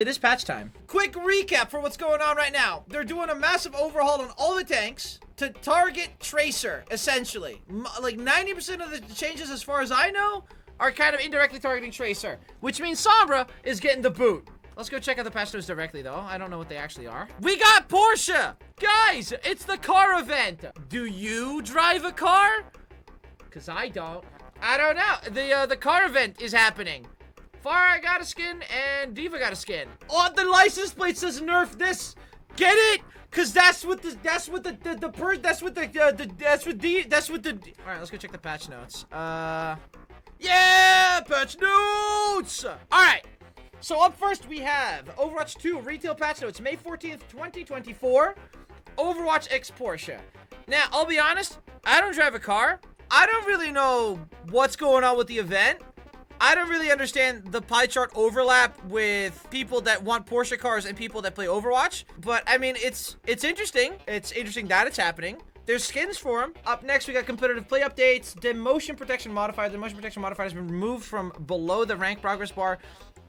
It is patch time. Quick recap for what's going on right now. They're doing a massive overhaul on all the tanks to target Tracer, essentially. Like 90% of the changes, as far as I know, are kind of indirectly targeting Tracer, which means Sombra is getting the boot. Let's go check out the patch notes directly, though. I don't know what they actually are. We got Porsche! Guys, it's the car event. Do you drive a car? Because I don't. I don't know. The car event is happening. Farah got a skin and Diva got a skin. Oh, the license plate says nerf this. Get it? Cause that's what the All right, let's go check the patch notes. Yeah, patch notes. All right. So up first we have Overwatch 2 retail patch notes, May 14th, 2024. Overwatch X Porsche. Now, I'll be honest, I don't drive a car. I don't really know what's going on with the event. I don't really understand the pie chart overlap with people that want Porsche cars and people that play Overwatch. But, I mean, it's interesting. It's interesting that it's happening. There's skins for them. Up next, we got competitive play updates. The motion protection modifier. The motion protection modifier has been removed from below the rank progress bar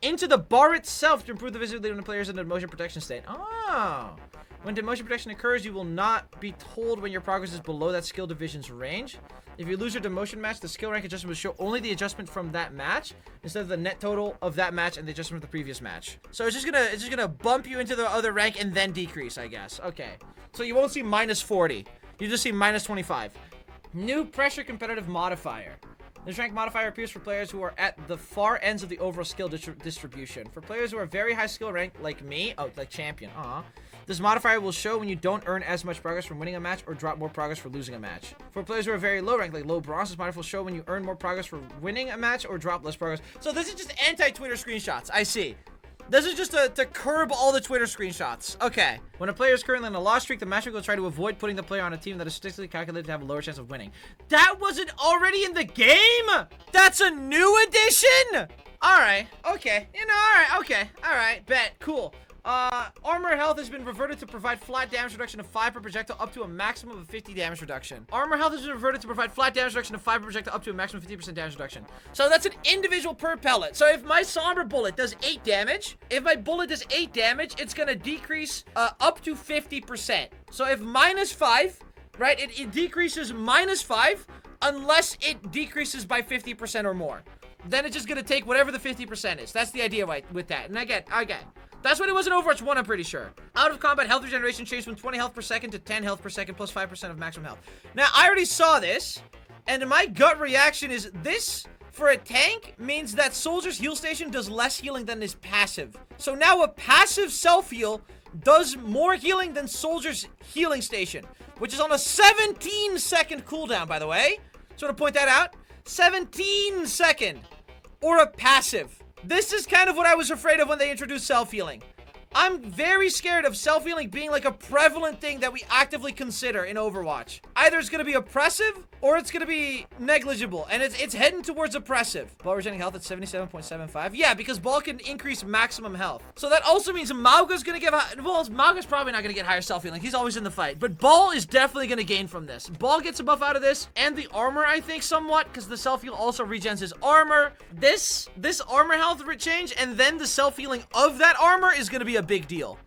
into the bar itself to improve the visibility of the players in the motion protection state. Oh. When demotion protection occurs, you will not be told when your progress is below that skill division's range. If you lose your demotion match, the skill rank adjustment will show only the adjustment from that match instead of the net total of that match and the adjustment of the previous match. So it's just gonna bump you into the other rank and then decrease, I guess. Okay. So you won't see minus 40. You just see minus 25. New pressure competitive modifier. This rank modifier appears for players who are at the far ends of the overall skill distribution. For players who are very high skill rank, like me, like champion, this modifier will show when you don't earn as much progress from winning a match or drop more progress for losing a match. For players who are very low rank, like low bronze, this modifier will show when you earn more progress for winning a match or drop less progress. So this is just anti-Twitter screenshots, I see. This is just to curb all the Twitter screenshots. Okay. When a player is currently on a loss streak, the matchmaker will try to avoid putting the player on a team that is statistically calculated to have a lower chance of winning. That wasn't already in the game? That's a new addition? Alright. Okay. You know, alright. Okay. Alright. Bet. Cool. Armor health has been reverted to provide flat damage reduction of 5 per projectile up to a maximum of 50 damage reduction. Armor health has been reverted to provide flat damage reduction of 5 per projectile up to a maximum of 50% damage reduction. So that's an individual per pellet. So if my Sombra bullet does 8 damage, if my bullet does 8 damage, it's gonna decrease up to 50%. So if minus 5, right, it decreases minus 5 unless it decreases by 50% or more. Then it's just gonna take whatever the 50% is. That's the idea with that. And again, that's what it was in Overwatch 1, I'm pretty sure. Out of combat health regeneration changed from 20 health per second to 10 health per second plus 5% of maximum health. Now, I already saw this, and my gut reaction is this, for a tank, means that Soldier's heal station does less healing than his passive. So now a passive self-heal does more healing than Soldier's healing station, which is on a 17-second cooldown, by the way. Just want to point that out. 17-second. Or a passive. This is kind of what I was afraid of when they introduced self-healing. I'm very scared of self-healing being like a prevalent thing that we actively consider in Overwatch. Either it's going to be oppressive or it's going to be negligible, and it's heading towards oppressive. Ball regenerating health at 77.75. Yeah, because Ball can increase maximum health. So that also means Mauga's going to get well, Mauga's probably not going to get higher self-healing. He's always in the fight. But Ball is definitely going to gain from this. Ball gets a buff out of this, and the armor, I think, somewhat, because the self-heal also regens his armor. This armor health change, and then the self-healing of that armor is going to be a big deal.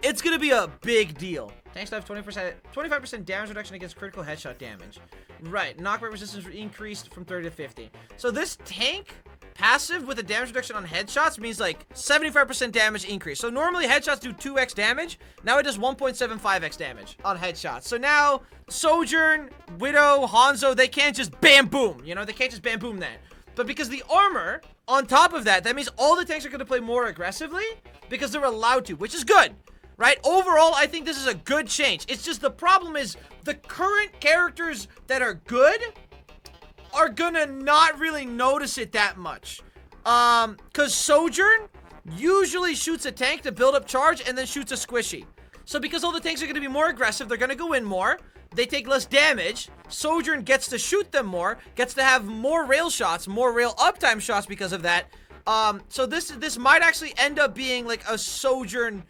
It's gonna be a big deal. Tanks have 25% damage reduction against critical headshot damage. Right, knockback resistance increased from 30 to 50. So this tank passive with a damage reduction on headshots means like 75% damage increase. So normally headshots do 2x damage. Now it does 1.75x damage on headshots. So now Sojourn, Widow, Hanzo, they can't just bam boom. You know, they can't just bam boom that. But because the armor, on top of that, that means all the tanks are going to play more aggressively because they're allowed to, which is good, right? Overall, I think this is a good change. It's just the problem is the current characters that are good are going to not really notice it that much. Because Sojourn usually shoots a tank to build up charge and then shoots a squishy. So because all the tanks are going to be more aggressive, they're going to go in more. They take less damage. Sojourn gets to shoot them more, gets to have more rail shots, more rail uptime shots because of that. So this might actually end up being like a Sojourn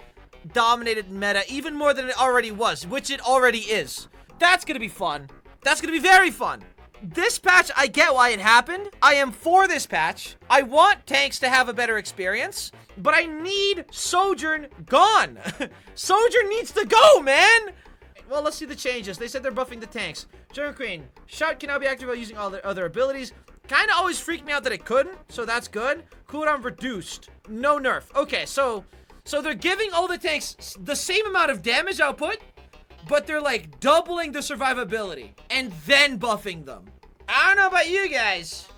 dominated meta even more than it already was, which it already is. That's gonna be fun. That's gonna be very fun. This patch, I get why it happened. I am for this patch. I want tanks to have a better experience, but I need Sojourn gone. Sojourn needs to go, man. Well, let's see the changes. They said they're buffing the tanks. German Queen. Shout can now be activated using all their other abilities. Kind of always freaked me out that it couldn't, so that's good. Cooldown reduced. No nerf. Okay, so they're giving all the tanks the same amount of damage output, but they're like doubling the survivability and then buffing them. I don't know about you guys,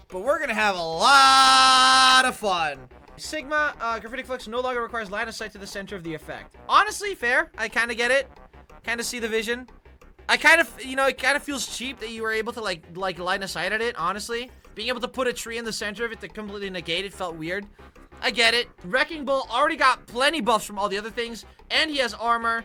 but we're gonna have a lot of fun. Sigma, Graffiti Flux no longer requires line of sight to the center of the effect. Honestly, fair. I kind of get it. Kind of see the vision. I kind of, you know, it kind of feels cheap that you were able to like line of sight at it, honestly. Being able to put a tree in the center of it to completely negate it felt weird. I get it. Wrecking Ball already got plenty buffs from all the other things, and he has armor,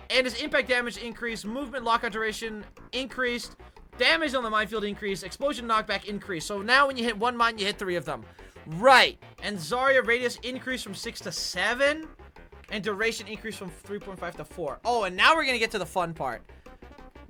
and his impact damage increased, movement lockout duration increased, damage on the minefield increased, explosion knockback increased. So now when you hit one mine, you hit 3 of them. Right. And Zarya radius increased from 6 to 7, and duration increased from 3.5 to 4. Oh, and now we're gonna get to the fun part.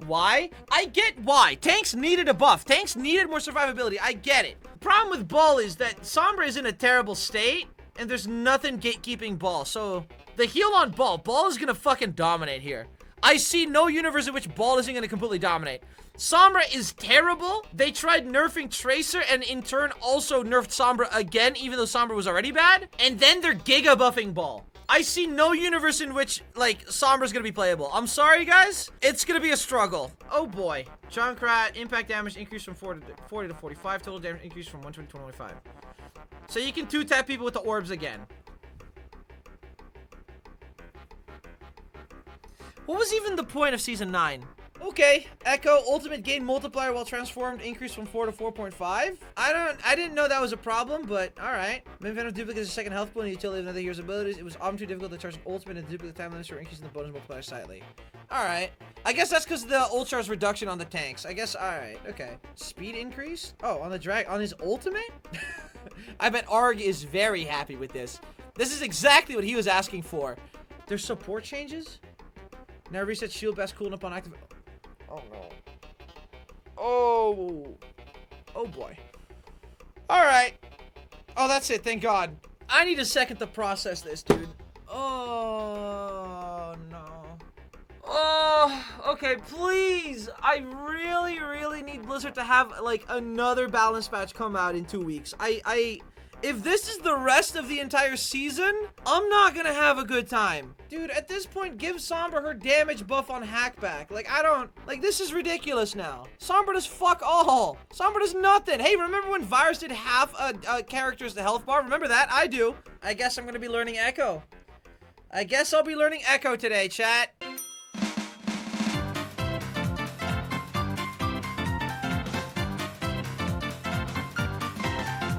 Why? I get why. Tanks needed a buff. Tanks needed more survivability. I get it. The problem with Ball is that Sombra is in a terrible state, and there's nothing gatekeeping Ball. So, the heal on Ball. Ball is gonna fucking dominate here. I see no universe in which Ball isn't gonna completely dominate. Sombra is terrible. They tried nerfing Tracer, and in turn also nerfed Sombra again, even though Sombra was already bad. And then they're giga buffing Ball. I see no universe in which, like, Sombra's gonna be playable. I'm sorry, guys. It's gonna be a struggle. Oh, boy. Junkrat, impact damage increased from 40 to 45. Total damage increased from 120 to 125. So you can 2-tap people with the orbs again. What was even the point of Season 9? Okay, Echo, ultimate gain multiplier while transformed increased from 4 to 4.5. I didn't know that was a problem, but alright. Venom duplicates a second health pool and utility of another hero's abilities. It was too difficult to charge ultimate and duplicate time limits for increasing the bonus multiplier slightly. Alright. I guess that's because the ult charge reduction on the tanks. I guess, alright, okay. Speed increase? Oh, on the on his ultimate? I bet Arg is very happy with this. This is exactly what he was asking for. There's support changes? Now reset shield best cooldown upon active. Oh no. Oh. Oh boy. Alright. Oh, that's it. Thank God. I need a second to process this, dude. Oh no. Oh, okay, please. I really, really need Blizzard to have, like, another balance patch come out in 2 weeks. If this is the rest of the entire season, I'm not gonna have a good time. Dude, at this point, give Sombra her damage buff on hackback. Like, I don't... Like, this is ridiculous now. Sombra does fuck all. Sombra does nothing. Hey, remember when Virus did half a character's the health bar? Remember that? I do. I guess I'm gonna be learning Echo. I guess I'll be learning Echo today, chat.